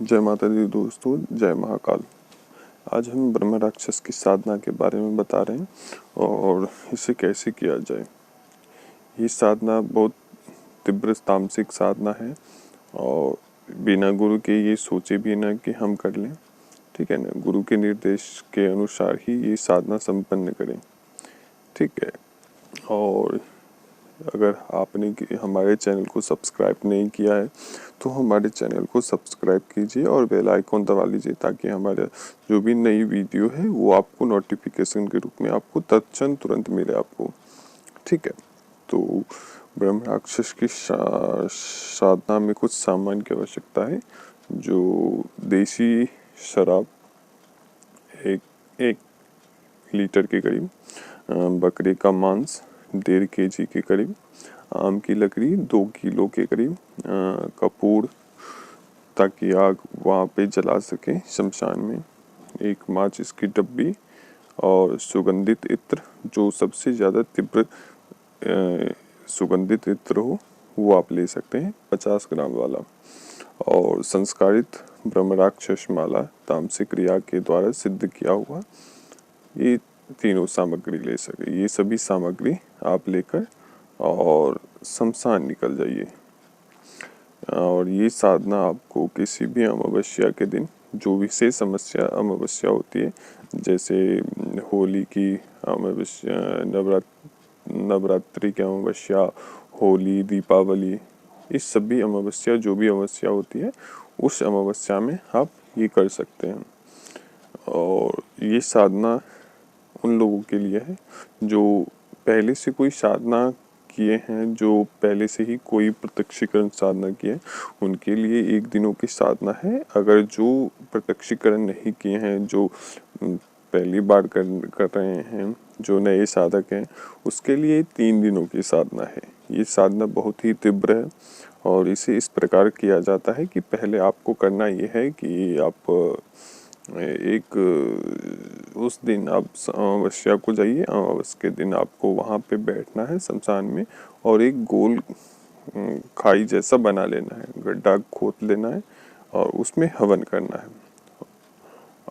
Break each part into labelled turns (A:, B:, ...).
A: जय माता दी दोस्तों, जय महाकाल। आज हम ब्रह्म राक्षस की साधना के बारे में बता रहे हैं और इसे कैसे किया जाए। ये साधना बहुत तीव्र तामसिक साधना है और बिना गुरु के ये सोचे भी ना कि हम कर लें, ठीक है ना। गुरु के निर्देश के अनुसार ही ये साधना संपन्न करें, ठीक है। और अगर आपने हमारे चैनल को सब्सक्राइब नहीं किया है तो हमारे चैनल को सब्सक्राइब कीजिए और बेल आइकॉन दबा लीजिए ताकि हमारे जो भी नई वीडियो है वो आपको नोटिफिकेशन के रूप में आपको तत्क्षण तुरंत मिले आपको, ठीक है। तो ब्रह्म राक्षस की साधना में कुछ सामान की आवश्यकता है। जो देसी शराब एक लीटर के करीब, बकरे का मांस 1.5 kg के करीब, आम की लकड़ी 2 किलो के करीब, कपूर ताकि आग वहाँ पे जला सके शमशान में, एक माचिस की डब्बी और सुगंधित इत्र, जो सबसे ज़्यादा तीव्र सुगंधित इत्र हो वो आप ले सकते हैं 50 ग्राम वाला, और संस्कारित ब्रह्म राक्षस माला तामसिक क्रिया के द्वारा सिद्ध किया हुआ, ये तीनों सामग्री ले सके। ये सभी सामग्री आप लेकर और शमशान निकल जाइए। और ये साधना आपको किसी भी अमावस्या के दिन, जो विशेष अमावस्या होती है, जैसे होली की अमावस्या, नवरात्रि की अमावस्या, होली, दीपावली, इस सभी अमावस्या, जो भी अमावस्या होती है उस अमावस्या में आप ये कर सकते हैं। और ये साधना उन लोगों के लिए है जो पहले से कोई साधना किए हैं, जो पहले से ही कोई प्रत्यक्षीकरण साधना किए हैं, उनके लिए 1 दिनों की साधना है। अगर जो प्रत्यक्षीकरण नहीं किए हैं, जो पहली बार कर रहे हैं, जो नए साधक हैं, उसके लिए 3 दिनों की साधना है। ये साधना बहुत ही तीव्र है और इसे इस प्रकार किया जाता है कि पहले आपको करना ये है कि आप उस दिन आप अमावस्या को जाइए। अमावस्या के दिन आपको वहाँ पे बैठना है शमशान में और एक गोल खाई जैसा बना लेना है, गड्ढा खोद लेना है और उसमें हवन करना है।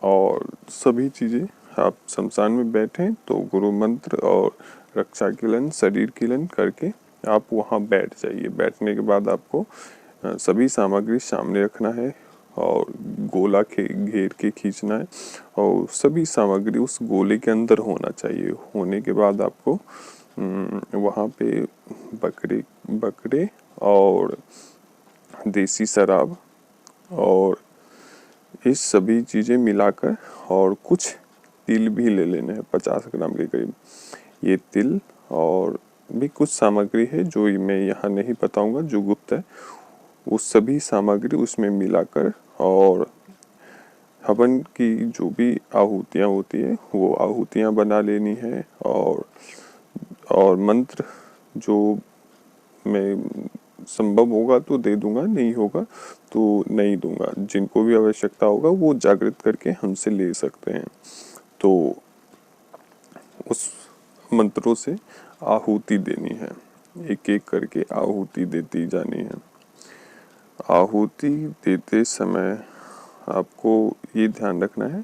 A: और सभी चीज़ें आप शमशान में बैठें तो गुरु मंत्र और रक्षा किलन, शरीर किलन करके आप वहाँ बैठ जाइए। बैठने के बाद आपको सभी सामग्री सामने रखना है और गोला घेर के खींचना है और सभी सामग्री उस गोले के अंदर होना चाहिए। होने के बाद आपको वहाँ पे बकरे और देसी शराब और इस सभी चीज़ें मिलाकर और कुछ तिल भी ले लेने हैं 50 ग्राम के करीब। ये तिल और भी कुछ सामग्री है जो मैं यहाँ नहीं बताऊंगा, जो गुप्त है। वो सभी सामग्री उसमें मिलाकर और हवन की जो भी आहुतियाँ होती है वो आहुतियाँ बना लेनी है। और मंत्र जो मैं संभव होगा तो दे दूंगा, नहीं होगा तो नहीं दूंगा। जिनको भी आवश्यकता होगा वो जागृत करके हमसे ले सकते हैं। तो उस मंत्रों से आहुति देनी है, एक एक करके आहुति देती जानी है। आहुति देते समय आपको ये ध्यान रखना है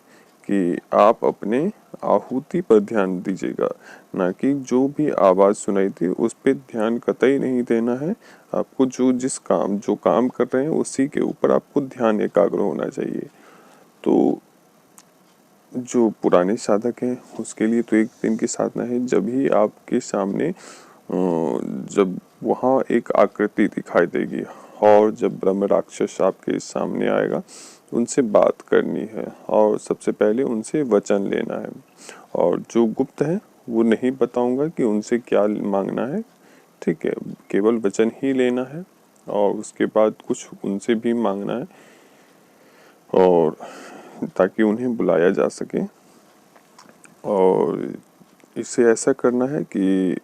A: कि आप अपने आहुति पर ध्यान दीजिएगा, ना कि जो भी आवाज़ सुनाई थी उस पर ध्यान कतई नहीं देना है। आपको जो काम कर रहे हैं उसी के ऊपर आपको ध्यान एकाग्र होना चाहिए। तो जो पुराने साधक हैं उसके लिए तो 1 दिन की साधना है। जब ही आपके सामने जब वहाँ एक आकृति दिखाई देगी और जब ब्रह्म राक्षस आपके सामने आएगा, उनसे बात करनी है और सबसे पहले उनसे वचन लेना है। और जो गुप्त है वो नहीं बताऊंगा कि उनसे क्या मांगना है, ठीक है। केवल वचन ही लेना है और उसके बाद कुछ उनसे भी मांगना है और ताकि उन्हें बुलाया जा सके। और इसे ऐसा करना है कि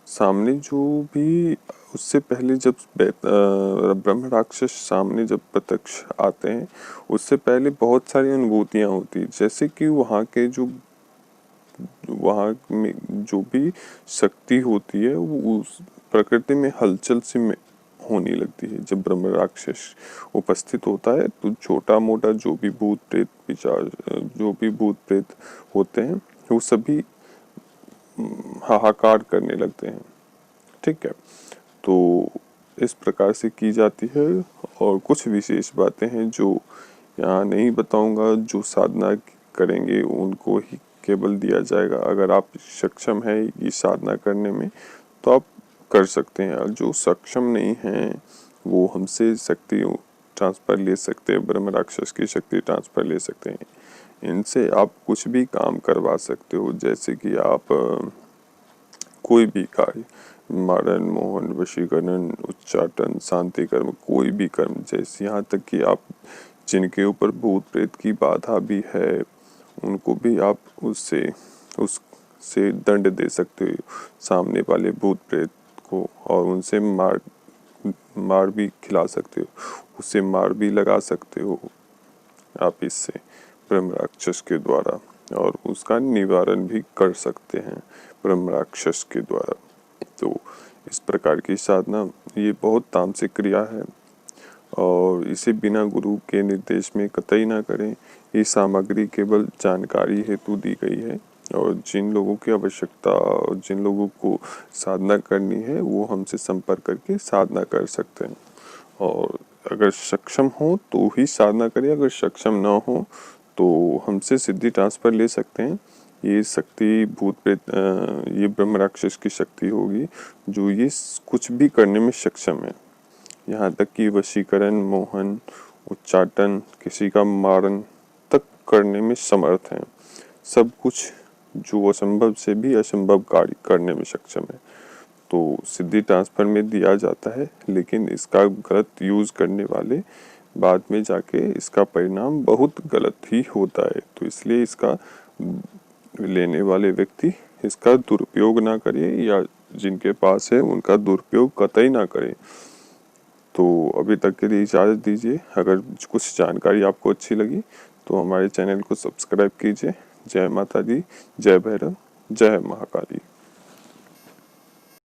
A: सामने जो भी उससे पहले जब ब्रह्म राक्षस सामने जब प्रत्यक्ष आते हैं उससे पहले बहुत सारी अनुभूतियाँ होती हैं, जैसे कि वहाँ में जो भी शक्ति होती है वो उस प्रकृति में हलचल से होने लगती है। जब ब्रह्म राक्षस उपस्थित होता है तो छोटा मोटा जो भी भूत प्रेत पिशाच, जो भी भूत प्रेत होते हैं वो सभी हाहाकार करने लगते हैं। ठीक है, तो इस प्रकार से की जाती है। और कुछ विशेष बातें हैं जो यहाँ नहीं बताऊंगा, जो साधना करेंगे उनको ही केवल दिया जाएगा। अगर आप सक्षम है ये साधना करने में तो आप कर सकते हैं, और जो सक्षम नहीं हैं वो हमसे शक्ति ट्रांसफर ले सकते हैं, ब्रह्म राक्षस की शक्ति ट्रांसफर ले सकते हैं। इनसे आप कुछ भी काम करवा सकते हो, जैसे कि आप कोई भी कार्य, मारण, मोहन, वशीकरण, उच्चाटन, शांति कर्म, कोई भी कर्म, जैसे यहाँ तक कि आप जिनके ऊपर भूत प्रेत की बाधा भी है उनको भी आप उससे दंड दे सकते हो सामने वाले भूत प्रेत को, और उनसे मार भी खिला सकते हो, उसे मार भी लगा सकते हो आप इससे ब्रह्म राक्षस के द्वारा, और उसका निवारण भी कर सकते हैं ब्रह्म राक्षस के द्वारा। तो इस प्रकार की साधना ये बहुत तामसिक क्रिया है, और इसे बिना गुरु के निर्देश में कतई ना करें। ये सामग्री केवल जानकारी हेतु दी गई है, और जिन लोगों की आवश्यकता और जिन लोगों को साधना करनी है वो हमसे संपर्क करके साधना कर सकते हैं। और अगर सक्षम हो तो ही साधना करें, अगर सक्षम ना हो तो हमसे सिद्धि ट्रांसफर ले सकते हैं। ये शक्ति भूत प्रेत, ये ब्रह्म राक्षस की शक्ति होगी जो ये कुछ भी करने में सक्षम है, यहाँ तक कि वशीकरण, मोहन, उच्चाटन, किसी का मारण तक करने में समर्थ हैं। सब कुछ जो असंभव से भी असंभव कार्य करने में सक्षम है। तो सिद्धि ट्रांसफर में दिया जाता है, लेकिन इसका गलत यूज करने वाले बाद में जाके इसका परिणाम बहुत गलत ही होता है। तो इसलिए इसका लेने वाले व्यक्ति इसका दुरुपयोग ना करे, या जिनके पास है उनका दुरुपयोग कतई ना करें। तो अभी तक के लिए इजाज़त दीजिए। अगर कुछ जानकारी आपको अच्छी लगी तो हमारे चैनल को सब्सक्राइब कीजिए। जय माता दी, जय भैरव, जय महाकाली।